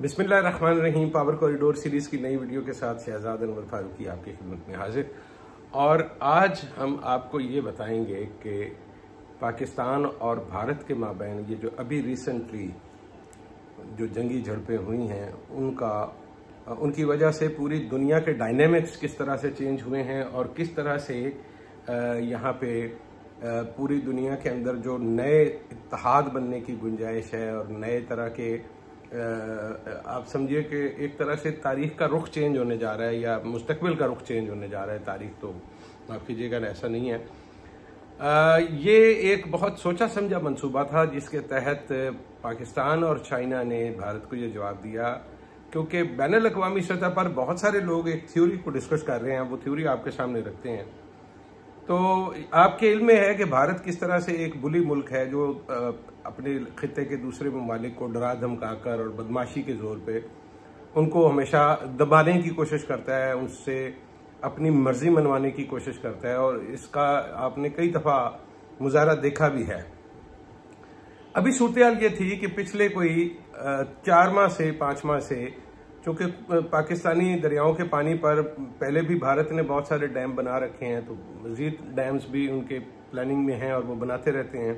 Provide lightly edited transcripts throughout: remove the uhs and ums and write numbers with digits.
बिस्मिल्लाहिर्रहमानिर्रहीम। Power corridor series की नई वीडियो के साथ शहजाद अनवर फारूकी आपकी खिदमत में हाजिर। और आज हम आपको ये बताएंगे कि पाकिस्तान और भारत के माबैन ये जो अभी रिसेंटली जो जंगी झड़पें हुई हैं उनकी वजह से पूरी दुनिया के डायनेमिक्स किस तरह से चेंज हुए हैं और किस तरह से यहाँ पे पूरी दुनिया के अंदर जो नए इत्तेहाद बनने की गुंजाइश है और नए तरह के आप समझिए कि एक तरह से तारीख का रुख चेंज होने जा रहा है या मुस्तकबिल का रुख चेंज होने जा रहा है। तारीख तो माफ़ कीजिएगा ऐसा नहीं है। ये एक बहुत सोचा समझा मंसूबा था जिसके तहत पाकिस्तान और चाइना ने भारत को ये जवाब दिया, क्योंकि बैनुल अक़वामी सतह पर बहुत सारे लोग एक थ्योरी को डिस्कस कर रहे हैं। वो थ्योरी आपके सामने रखते हैं तो आपके इल्म में है कि भारत किस तरह से एक बुली मुल्क है जो अपने खित्ते के दूसरे ममालिक को डरा धमकाकर और बदमाशी के जोर पे उनको हमेशा दबाने की कोशिश करता है, उससे अपनी मर्जी मनवाने की कोशिश करता है। और इसका आपने कई दफ़ा मुजाहरा देखा भी है। अभी सूरत ये थी कि पिछले कोई 4 माह से 5 माह से चूँकि पाकिस्तानी दरियाओं के पानी पर पहले भी भारत ने बहुत सारे डैम बना रखे हैं, तो मजीद डैम्स भी उनके प्लानिंग में हैं और वो बनाते रहते हैं।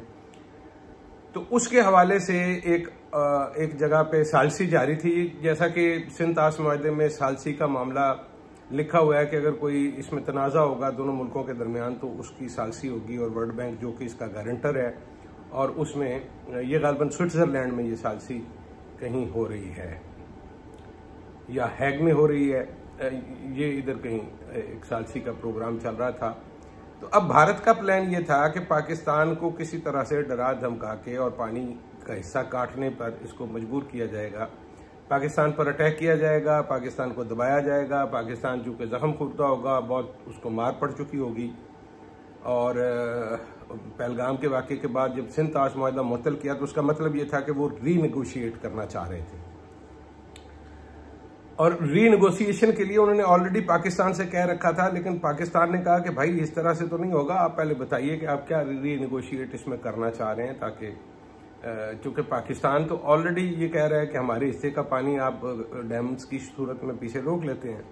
तो उसके हवाले से एक जगह पे सालसी जारी थी। जैसा कि सिंध ताश मुआहदे में सालसी का मामला लिखा हुआ है कि अगर कोई इसमें तनाज़ा होगा दोनों मुल्कों के दरमियान तो उसकी सालसी होगी, और वर्ल्ड बैंक जो कि इसका गारंटर है, और उसमें ये गालबन स्विट्ज़रलैंड में ये सालसी कहीं हो रही है या हैग में हो रही है, ये इधर कहीं एक सालसी का प्रोग्राम चल रहा था। तो अब भारत का प्लान ये था कि पाकिस्तान को किसी तरह से डरा धमका के और पानी का हिस्सा काटने पर इसको मजबूर किया जाएगा, पाकिस्तान पर अटैक किया जाएगा, पाकिस्तान को दबाया जाएगा। पाकिस्तान जो कि जख्म खुर्दा होगा, बहुत उसको मार पड़ चुकी होगी। और पहलगाम के वाक़े के बाद जब सिंध ताश मुआहदा मुअत्तल किया तो उसका मतलब ये था कि वो रीनेगोशिएट करना चाह रहे थे, और रीनेगोशिएशन के लिए उन्होंने ऑलरेडी पाकिस्तान से कह रखा था। लेकिन पाकिस्तान ने कहा कि भाई इस तरह से तो नहीं होगा, आप पहले बताइए कि आप क्या रीनेगोशिएट इसमें करना चाह रहे हैं, ताकि चूंकि पाकिस्तान तो ऑलरेडी ये कह रहा है कि हमारे हिस्से का पानी आप डैम्स की सूरत में पीछे रोक लेते हैं।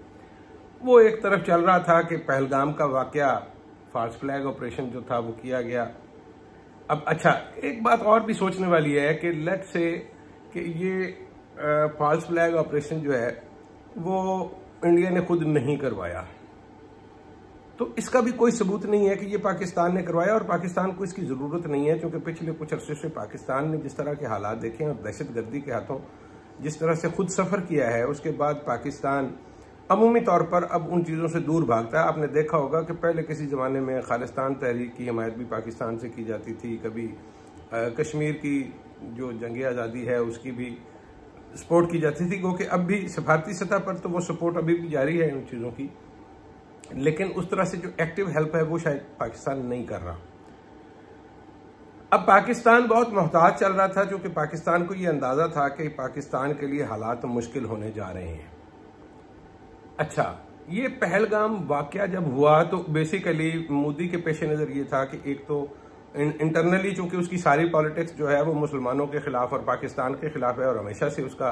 वो एक तरफ चल रहा था कि पहलगाम का वाकया फॉल्स फ्लैग ऑपरेशन जो था वो किया गया। अब अच्छा, एक बात और भी सोचने वाली है कि लेट से कि ये फॉल्स फ्लैग ऑपरेशन जो है वो इंडिया ने खुद नहीं करवाया, तो इसका भी कोई सबूत नहीं है कि ये पाकिस्तान ने करवाया, और पाकिस्तान को इसकी ज़रूरत नहीं है। क्योंकि पिछले कुछ अरसे से पाकिस्तान ने जिस तरह के हालात देखे हैं और दहशतगर्दी के हाथों जिस तरह से खुद सफ़र किया है, उसके बाद पाकिस्तान अमूमी तौर पर अब उन चीज़ों से दूर भागता है। आपने देखा होगा कि पहले किसी ज़माने में खालिस्तान तहरीक की हमायत भी पाकिस्तान से की जाती थी, कभी कश्मीर की जो जंग आज़ादी है उसकी भी सपोर्ट की जाती थी, क्योंकि अब भी सफारती सतह पर तो वो सपोर्ट अभी भी जारी है उन चीज़ों की, लेकिन उस तरह से जो एक्टिव हेल्प है वो शायद पाकिस्तान नहीं कर रहा। अब पाकिस्तान बहुत मोहताज चल रहा था, क्योंकि पाकिस्तान को ये अंदाजा था कि पाकिस्तान के लिए हालात मुश्किल होने जा रहे हैं। अच्छा, ये पहलगाम वाकया जब हुआ तो बेसिकली मोदी के पेश नज़र ये था कि एक तो इंटरनली चूंकि उसकी सारी पॉलिटिक्स जो है वो मुसलमानों के खिलाफ और पाकिस्तान के खिलाफ है, और हमेशा से उसका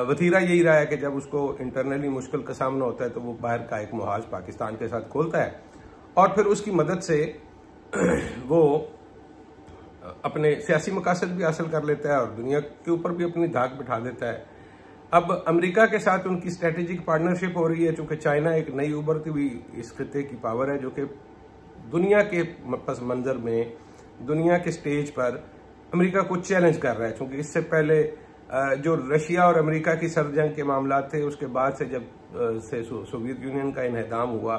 वतीरा यही रहा है कि जब उसको इंटरनली मुश्किल का सामना होता है तो वो बाहर का एक मुहाज पाकिस्तान के साथ खोलता है और फिर उसकी मदद से वो अपने सियासी मकासद भी हासिल कर लेता है और दुनिया के ऊपर भी अपनी धाक बिठा देता है। अब अमेरिका के साथ उनकी स्ट्रेटेजिक पार्टनरशिप हो रही है, चूंकि चाइना एक नई उभरती हुई इस खित्ते की पावर है जो कि दुनिया के पस मंजर में, दुनिया के स्टेज पर अमेरिका को चैलेंज कर रहा है। क्योंकि इससे पहले जो रशिया और अमेरिका की सरजंग के मामला थे, उसके बाद से जब से सोवियत यूनियन का इन्हदाम हुआ,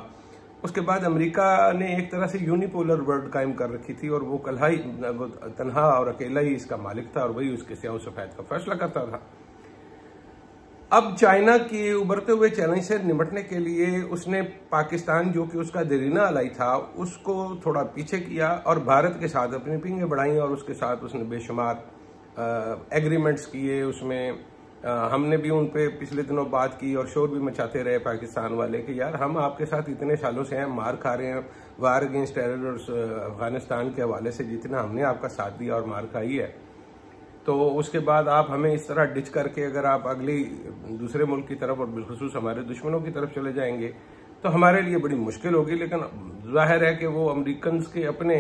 उसके बाद अमेरिका ने एक तरह से यूनिपोलर वर्ल्ड कायम कर रखी थी, और वो तन्हा और अकेला ही इसका मालिक था और वही उसके स्याह सफेद का फैसला करता था। अब चाइना की उभरते हुए चैलेंज से निपटने के लिए उसने पाकिस्तान जो कि उसका देरीना अलाई था उसको थोड़ा पीछे किया और भारत के साथ अपनी पींगे बढ़ाई, और उसके साथ उसने बेशुमार एग्रीमेंट्स किए। उसमें हमने भी उन पे पिछले दिनों बात की और शोर भी मचाते रहे पाकिस्तान वाले कि यार हम आपके साथ इतने सालों से हैं, मार खा रहे हैं, वार अगेंस्ट टेरर और अफगानिस्तान के हवाले से जितना हमने आपका साथ दिया और मार खाई है, तो उसके बाद आप हमें इस तरह डिच करके अगर आप अगली दूसरे मुल्क की तरफ और बिलखुसूस हमारे दुश्मनों की तरफ चले जाएंगे तो हमारे लिए बड़ी मुश्किल होगी। लेकिन जाहिर है कि वो अमेरिकन के अपने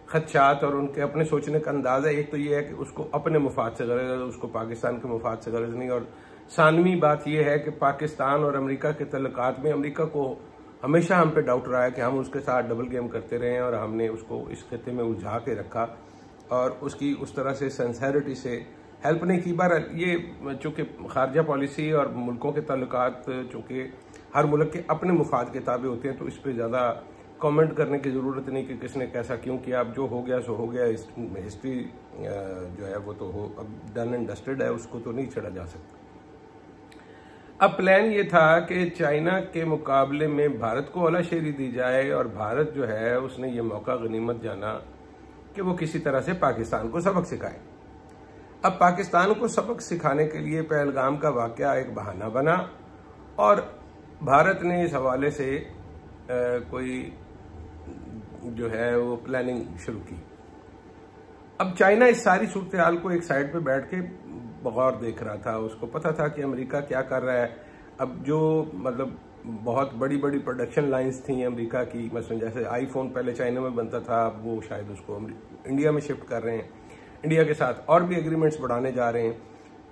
खदशात और उनके अपने सोचने का अंदाज़ है। एक तो ये है कि उसको अपने मुफाद से गरज है, उसको पाकिस्तान के मुफाद से गरज नहीं। और सानवी बात यह है कि पाकिस्तान और अमेरिका के तल्लुकात में अमेरिका को हमेशा हम पे डाउट रहा है कि हम उसके साथ डबल गेम करते रहे हैं और हमने उसको इस खत्ते में उलझा के रखा और उसकी उस तरह से सिंसेरिटी से हेल्प नहीं की। बहरहाल ये चूँकि खारजा पॉलिसी और मुल्कों के ताल्लुकात चूँकि हर मुल्क के अपने मुफाद के ताबे होते हैं तो इस पर ज़्यादा कमेंट करने की ज़रूरत नहीं कि किसने कैसा क्यों किया। अब जो हो गया सो हो गया। हिस्ट्री जो है वो तो हो अब डन एंड डस्टेड है, उसको तो नहीं छेड़ा जा सकता। अब प्लान ये था कि चाइना के मुकाबले में भारत को औलाशेरी दी जाए और भारत जो है उसने ये मौका गनीमत जाना कि वो किसी तरह से पाकिस्तान को सबक सिखाए। अब पाकिस्तान को सबक सिखाने के लिए पहलगाम का वाकया एक बहाना बना और भारत ने इस हवाले से कोई जो है वो प्लानिंग शुरू की। अब चाइना इस सारी सूरत हाल को एक साइड पे बैठ के बगौर देख रहा था। उसको पता था कि अमेरिका क्या कर रहा है। अब जो मतलब बहुत बड़ी बड़ी प्रोडक्शन लाइंस थी अमेरिका की, मसलन जैसे आईफोन पहले चाइना में बनता था, अब वो शायद उसको इंडिया में शिफ्ट कर रहे हैं, इंडिया के साथ और भी एग्रीमेंट्स बढ़ाने जा रहे हैं।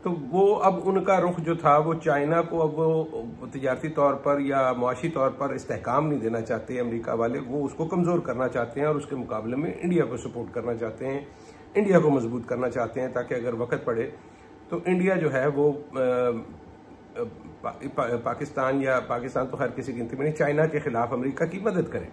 तो वो अब उनका रुख जो था वो चाइना को अब वो तजारती तौर पर या मुआशी तौर पर इस्तेहकाम नहीं देना चाहते अमेरिका वाले, वो उसको कमज़ोर करना चाहते हैं और उसके मुकाबले में इंडिया को सपोर्ट करना चाहते हैं, इंडिया को मजबूत करना चाहते हैं ताकि अगर वक्त पड़े तो इंडिया जो है वो पाकिस्तान या पाकिस्तान तो हर किसी गिनती में नहीं, चाइना के खिलाफ अमेरिका की मदद करे।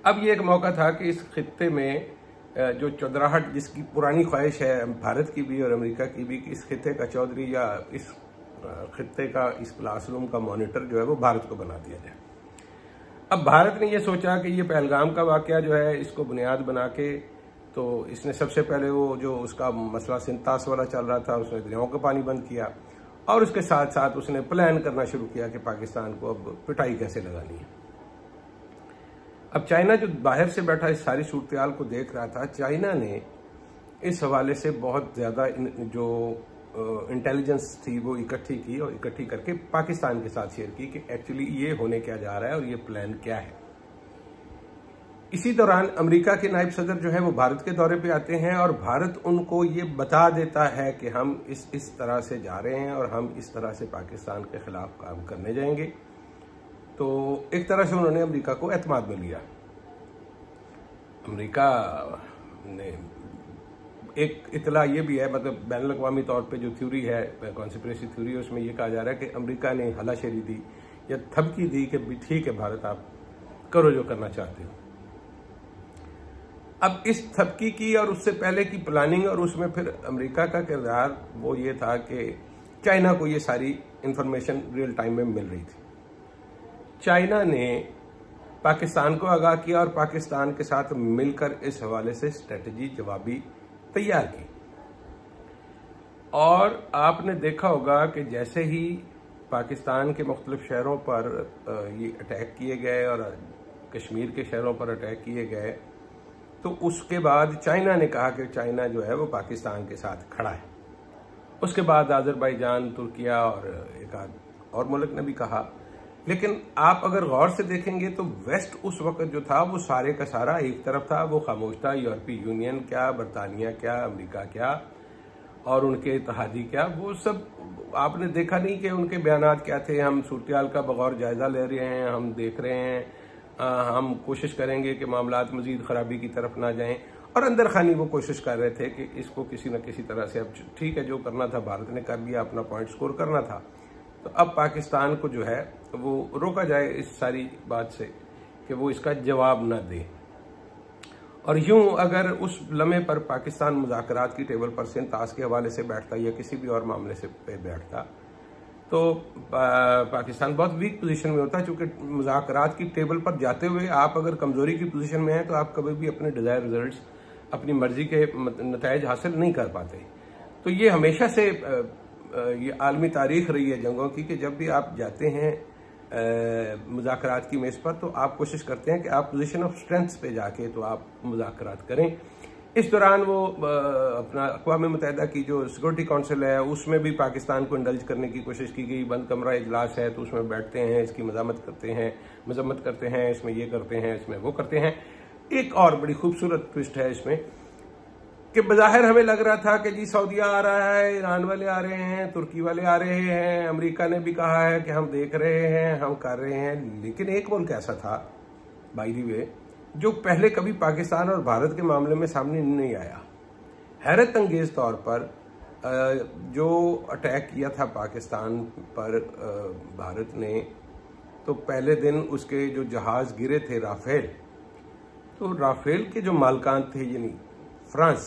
अब ये एक मौका था कि इस खित्ते में जो चौधराहट जिसकी पुरानी ख्वाहिश है भारत की भी और अमेरिका की भी कि इस खित्ते का चौधरी या इस खित्ते का इस क्लासरूम का मॉनिटर जो है वो भारत को बना दिया जाए। अब भारत ने ये सोचा कि ये पहलगाम का वाकया जो है इसको बुनियाद बना के तो इसने सबसे पहले वो जो उसका मसला सिंतास वाला चल रहा था उसने दरियाओं का पानी बंद किया और उसके साथ साथ उसने प्लान करना शुरू किया कि पाकिस्तान को अब पिटाई कैसे लगानी है। अब चाइना जो बाहर से बैठा इस सारी सूरत हाल को देख रहा था, चाइना ने इस हवाले से बहुत ज़्यादा जो इंटेलिजेंस थी वो इकट्ठी की और इकट्ठी करके पाकिस्तान के साथ शेयर की कि एक्चुअली ये होने क्या जा रहा है और ये प्लान क्या है। इसी दौरान अमेरिका के नायब सदर जो है वो भारत के दौरे पे आते हैं और भारत उनको ये बता देता है कि हम इस तरह से जा रहे हैं और हम इस तरह से पाकिस्तान के खिलाफ काम करने जाएंगे। तो एक तरह से उन्होंने अमेरिका को एतमाद में लिया। अमेरिका ने एक इतला ये भी है, मतलब बैनुल अक़वामी तौर पे जो थ्योरी है कॉन्स्पिरेसी थ्योरी है उसमें ये कहा जा रहा है कि अमेरिका ने हलाशेरी दी या धमकी दी कि ठीक है भारत आप करो जो करना चाहते हो। अब इस थपकी की और उससे पहले की प्लानिंग और उसमें फिर अमेरिका का किरदार वो ये था कि चाइना को ये सारी इंफॉर्मेशन रियल टाइम में मिल रही थी। चाइना ने पाकिस्तान को आगाह किया और पाकिस्तान के साथ मिलकर इस हवाले से स्ट्रेटजी जवाबी तैयार की। और आपने देखा होगा कि जैसे ही पाकिस्तान के मुख्तलिफ शहरों पर ये अटैक किए गए और कश्मीर के शहरों पर अटैक किए गए तो उसके बाद चाइना ने कहा कि चाइना जो है वो पाकिस्तान के साथ खड़ा है। उसके बाद अजरबैजान, तुर्किया और एक आध और मुल्क ने भी कहा। लेकिन आप अगर गौर से देखेंगे तो वेस्ट उस वक्त जो था वो सारे का सारा एक तरफ था, वो खामोश था। यूरोपीय यूनियन क्या, बरतानिया क्या, अमेरिका क्या और उनके इत्तेहादी क्या, वो सब आपने देखा नहीं कि उनके बयानात क्या थे। हम सूरत का बगौर जायजा ले रहे हैं, हम देख रहे हैं, हम कोशिश करेंगे कि मामलात मजीद खराबी की तरफ ना जाएं। और अंदर खानी वो कोशिश कर रहे थे कि इसको किसी न किसी तरह से, अब ठीक है जो करना था भारत ने कर लिया, अपना पॉइंट स्कोर करना था, तो अब पाकिस्तान को जो है वो रोका जाए इस सारी बात से कि वो इसका जवाब न दे। और यूं अगर उस लम्हे पर पाकिस्तान मुज़ाकरात की टेबल पर सिंतास के हवाले से बैठता या किसी भी और मामले से पे बैठता तो पाकिस्तान बहुत वीक पोजीशन में होता है। चूंकि मुज़ाकरात की टेबल पर जाते हुए आप अगर कमजोरी की पोजीशन में हैं तो आप कभी भी अपने डिजायर रिजल्ट्स, अपनी मर्जी के नताइज हासिल नहीं कर पाते। तो ये हमेशा से ये आलमी तारीख रही है जंगों की कि जब भी आप जाते हैं मुज़ाकरात की मेज़ पर तो आप कोशिश करते हैं कि आप पोजीशन ऑफ स्ट्रेंथ पे जाके तो आप मुज़ाकरात करें। इस दौरान वो अपना अक़वाम मुत्तहिदा की जो सिक्योरिटी काउंसिल है उसमें भी पाकिस्तान को इंडल्ज करने की कोशिश की गई। बंद कमरा इजलास है तो उसमें बैठते हैं, इसकी मजम्मत करते हैं, इसमें ये करते हैं, इसमें वो करते हैं। एक और बड़ी खूबसूरत ट्विस्ट है इसमें कि बज़ाहिर हमें लग रहा था कि जी सऊदीया आ रहा है, ईरान वाले आ रहे हैं, तुर्की वाले आ रहे हैं, अमेरिका ने भी कहा है कि हम देख रहे हैं, हम कर रहे हैं। लेकिन एक मुल्क ऐसा था बाय द वे जो पहले कभी पाकिस्तान और भारत के मामले में सामने नहीं आया। हैरत अंगेज तौर पर जो अटैक किया था पाकिस्तान पर भारत ने, तो पहले दिन उसके जो जहाज गिरे थे राफेल, तो राफेल के जो मालकान थे यानी फ्रांस,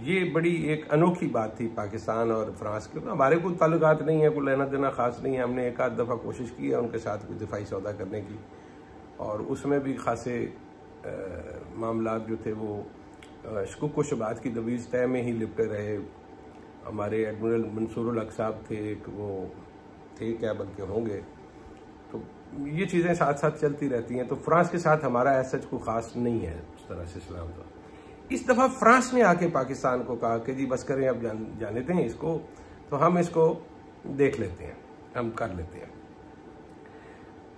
ये बड़ी एक अनोखी बात थी पाकिस्तान और फ्रांस के। हमारे कोई ताल्लुकात नहीं है, कोई लेना देना खास नहीं है। हमने एक आध दफ़ा कोशिश की है उनके साथ कोई दिफाई सौदा करने की, और उसमें भी खासे मामला जो थे वो शकुक व शुबात की दबीज तय में ही लिपटे रहे। हमारे एडमिरल मंसूरुल हक साहब थे, एक वो थे क्या बल्कि होंगे, तो ये चीज़ें साथ साथ चलती रहती हैं। तो फ्रांस के साथ हमारा ऐसा कोई ख़ास नहीं है उस तरह से इस्लाम का। इस दफ़ा फ्रांस ने आके पाकिस्तान को कहा कि जी बस करें, अब जाने दें इसको, तो हम इसको देख लेते हैं, हम कर लेते हैं।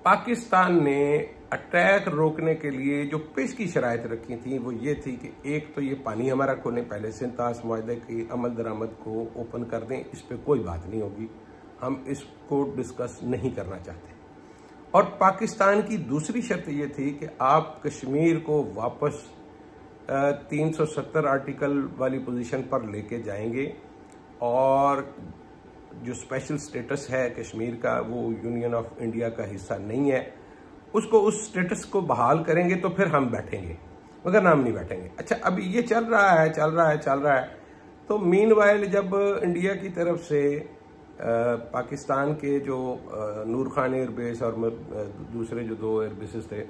पाकिस्तान ने अटैक रोकने के लिए जो पेश की शराइत रखी थी वो ये थी कि एक तो ये पानी हमारा खोलें, पहले सिंतास मुआहदे की अमल दरामद को ओपन कर दें, इस पर कोई बात नहीं होगी, हम इसको डिस्कस नहीं करना चाहते। और पाकिस्तान की दूसरी शर्त ये थी कि आप कश्मीर को वापस 370 आर्टिकल वाली पोजीशन पर लेके जाएंगे, और जो स्पेशल स्टेटस है कश्मीर का वो यूनियन ऑफ इंडिया का हिस्सा नहीं है, उसको उस स्टेटस को बहाल करेंगे तो फिर हम बैठेंगे, मगर नाम नहीं बैठेंगे। अच्छा, अभी ये चल रहा है। तो मीनवाइल जब इंडिया की तरफ से पाकिस्तान के जो नूर खान एयरबेस और दूसरे जो 2 एयरबेसेस थे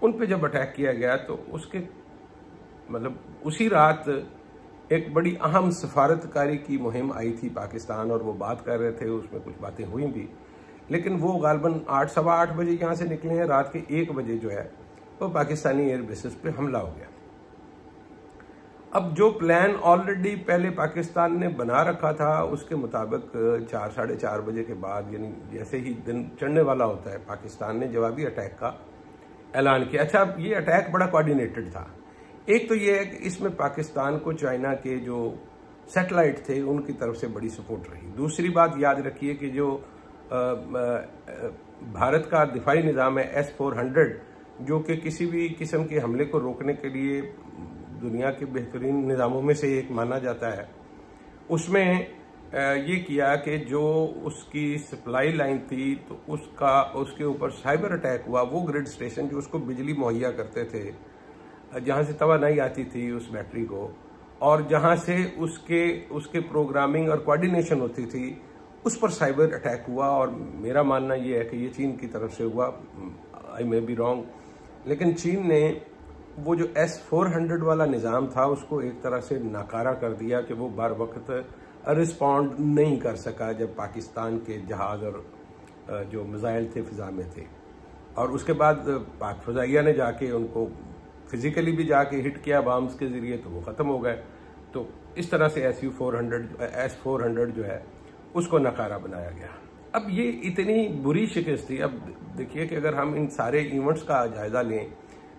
उन पे जब अटैक किया गया, तो उसके मतलब उसी रात एक बड़ी अहम सफारतकारी की मुहिम आई थी पाकिस्तान, और वो बात कर रहे थे, उसमें कुछ बातें हुई भी, लेकिन वो गालबन 8 सवा 8 बजे यहाँ से निकले हैं, रात के 1 बजे जो है वो पाकिस्तानी एयर बेसिस पे हमला हो गया। अब जो प्लान ऑलरेडी पहले पाकिस्तान ने बना रखा था उसके मुताबिक 4 साढ़े 4 बजे के बाद, यानी जैसे ही दिन चढ़ने वाला होता है, पाकिस्तान ने जवाबी अटैक का ऐलान किया। अच्छा, ये अटैक बड़ा कोऑर्डिनेटेड था। एक तो ये है कि इसमें पाकिस्तान को चाइना के जो सैटेलाइट थे उनकी तरफ से बड़ी सपोर्ट रही। दूसरी बात याद रखिए कि जो भारत का दिफाई निज़ाम है S-400, जो कि किसी भी किस्म के हमले को रोकने के लिए दुनिया के बेहतरीन निज़ामों में से एक माना जाता है, उसमें ये किया कि जो उसकी सप्लाई लाइन थी तो उसके ऊपर साइबर अटैक हुआ। वो ग्रिड स्टेशन जो उसको बिजली मुहैया करते थे, जहाँ से तवानाई आती थी उस बैटरी को, और जहाँ से उसके प्रोग्रामिंग और कोऑर्डिनेशन होती थी, उस पर साइबर अटैक हुआ। और मेरा मानना ये है कि ये चीन की तरफ से हुआ, आई मे बी रॉन्ग, लेकिन चीन ने वो जो S-400 वाला निज़ाम था उसको एक तरह से नाकारा कर दिया कि वो बार वक्त रिस्पॉन्ड नहीं कर सका जब पाकिस्तान के जहाज़ और जो मिसाइल थे फिजा में थे। और उसके बाद पाक फ़ज़ाइया ने जाके उनको फिजिकली भी जाके हिट किया बॉम्ब्स के ज़रिए, तो वो ख़त्म हो गए। तो इस तरह से S-400 जो है उसको नकारा बनाया गया। अब ये इतनी बुरी शिकस्त थी। अब देखिए कि अगर हम इन सारे इवेंट्स का जायजा लें,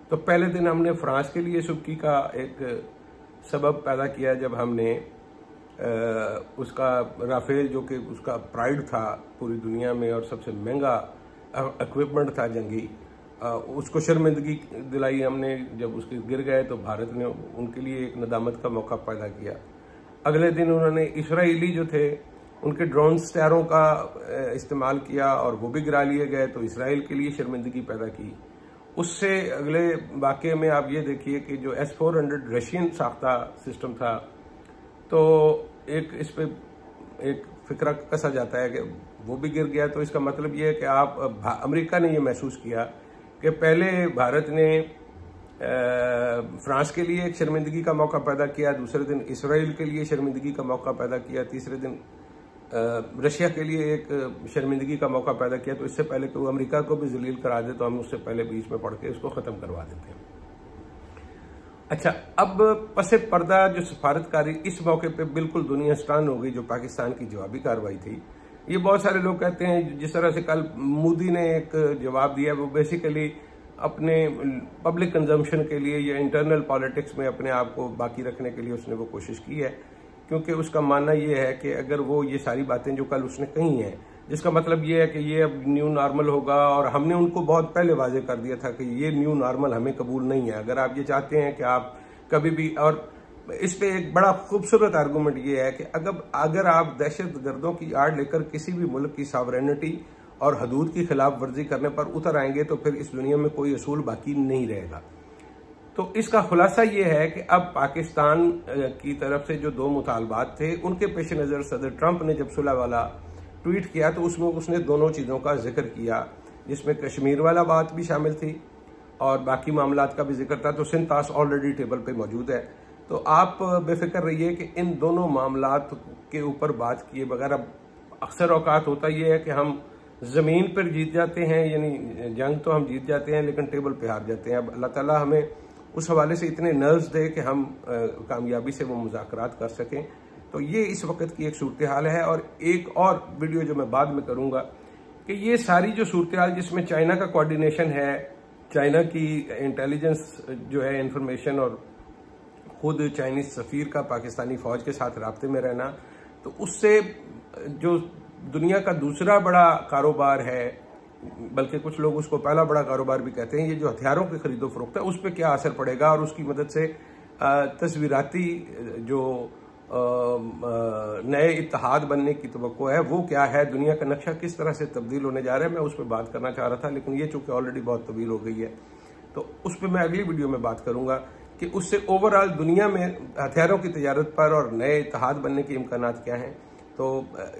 तो पहले दिन हमने फ्रांस के लिए सुबकी का एक सबब पैदा किया जब हमने उसका राफेल, जो कि उसका प्राइड था पूरी दुनिया में और सबसे महंगा इक्विपमेंट था जंगी, उसको शर्मिंदगी दिलाई हमने। जब उसके गिर गए तो भारत ने उनके लिए एक नदामत का मौका पैदा किया। अगले दिन उन्होंने इसराइली जो थे उनके ड्रोन स्टैरों का इस्तेमाल किया और वो भी गिरा लिए गए, तो इसराइल के लिए शर्मिंदगी पैदा की। उससे अगले वाक़े में आप ये देखिए कि जो S-400 रशियन साख्ता सिस्टम था, तो एक इस पे एक फिक्रा कसा जाता है कि वो भी गिर गया। तो इसका मतलब ये है कि अमेरिका ने ये महसूस किया कि पहले भारत ने फ्रांस के लिए एक शर्मिंदगी का मौका पैदा किया, दूसरे दिन इसराइल के लिए शर्मिंदगी का मौका पैदा किया, तीसरे दिन रशिया के लिए एक शर्मिंदगी का मौका पैदा किया। तो इससे पहले कि वो अमेरिका को भी जलील करा दे, तो हम उससे पहले बीच में पढ़ के इसको ख़त्म करवा देते हैं। अच्छा, अब पसे पर्दा जो सफारतकारी इस मौके पे बिल्कुल दुनिया स्टन हो गई, जो पाकिस्तान की जवाबी कार्रवाई थी। ये बहुत सारे लोग कहते हैं, जिस तरह से कल मोदी ने एक जवाब दिया, वो बेसिकली अपने पब्लिक कंजम्पशन के लिए या इंटरनल पॉलिटिक्स में अपने आप को बाकी रखने के लिए उसने वो कोशिश की है, क्योंकि उसका मानना ये है कि अगर वो ये सारी बातें जो कल उसने कही हैं, जिसका मतलब ये है कि ये अब न्यू नॉर्मल होगा, और हमने उनको बहुत पहले वाजे कर दिया था कि ये न्यू नॉर्मल हमें कबूल नहीं है। अगर आप ये चाहते हैं कि आप कभी भी, और इस पे एक बड़ा खूबसूरत आर्गूमेंट ये है कि अगर आप दहशत गर्दों की आड़ लेकर किसी भी मुल्क की सॉवरेनिटी और हदूद की खिलाफ वर्जी करने पर उतर आएंगे तो फिर इस दुनिया में कोई असूल बाकी नहीं रहेगा। तो इसका खुलासा ये है कि अब पाकिस्तान की तरफ से जो दो मुतालबात थे, उनके पेश नज़र सदर ट्रंप ने जब सुलह वाला ट्वीट किया तो उसमें उसने दोनों चीज़ों का जिक्र किया, जिसमें कश्मीर वाला बात भी शामिल थी और बाकी मामलात का भी जिक्र था। तो सिंध ताश ऑलरेडी टेबल पे मौजूद है, तो आप बेफिक्र रहिए कि इन दोनों मामलात के ऊपर बात किए बगैर, अब अक्सर औकात होता यह है कि हम ज़मीन पर जीत जाते हैं, यानी जंग तो हम जीत जाते हैं लेकिन टेबल पे हार जाते हैं। अब अल्लाह ताला हमें उस हवाले से इतने नर्व्स दे कि हम कामयाबी से वो मुज़ाकरात कर सकें। तो ये इस वक्त की एक सूरत हाल है। और एक और वीडियो जो मैं बाद में करूँगा कि ये सारी जो सूरत हाल जिसमें चाइना का कोऑर्डिनेशन है, चाइना की इंटेलिजेंस जो है इंफॉर्मेशन, और खुद चाइनीज सफ़ीर का पाकिस्तानी फ़ौज के साथ राब्ते में रहना, तो उससे जो दुनिया का दूसरा बड़ा कारोबार है, बल्कि कुछ लोग उसको पहला बड़ा कारोबार भी कहते हैं, ये जो हथियारों की खरीदो फरोख्त है, उस पर क्या असर पड़ेगा और उसकी मदद से तस्वीराती जो नए इत्तेहाद बनने की तवक्को है वो क्या है, दुनिया का नक्शा किस तरह से तब्दील होने जा रहा है, मैं उस पर बात करना चाह रहा था, लेकिन ये चूंकि ऑलरेडी बहुत तवील हो गई है तो उस पर मैं अगली वीडियो में बात करूंगा कि उससे ओवरऑल दुनिया में हथियारों की तजारत पर और नए इत्तेहाद बनने के इम्कानात क्या हैं। तो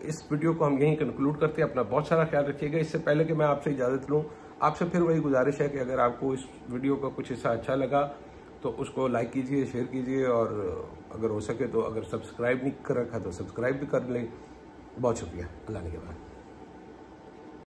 इस वीडियो को हम यहीं कंक्लूड करते हैं। अपना बहुत सारा ख्याल रखिएगा। इससे पहले कि मैं आपसे इजाज़त लूँ, आपसे फिर वही गुजारिश है कि अगर आपको इस वीडियो का कुछ हिस्सा अच्छा लगा तो उसको लाइक कीजिए, शेयर कीजिए, और अगर हो सके तो अगर सब्सक्राइब नहीं कर रखा तो सब्सक्राइब भी कर लें। बहुत शुक्रिया। अल्लाह ने के बाद।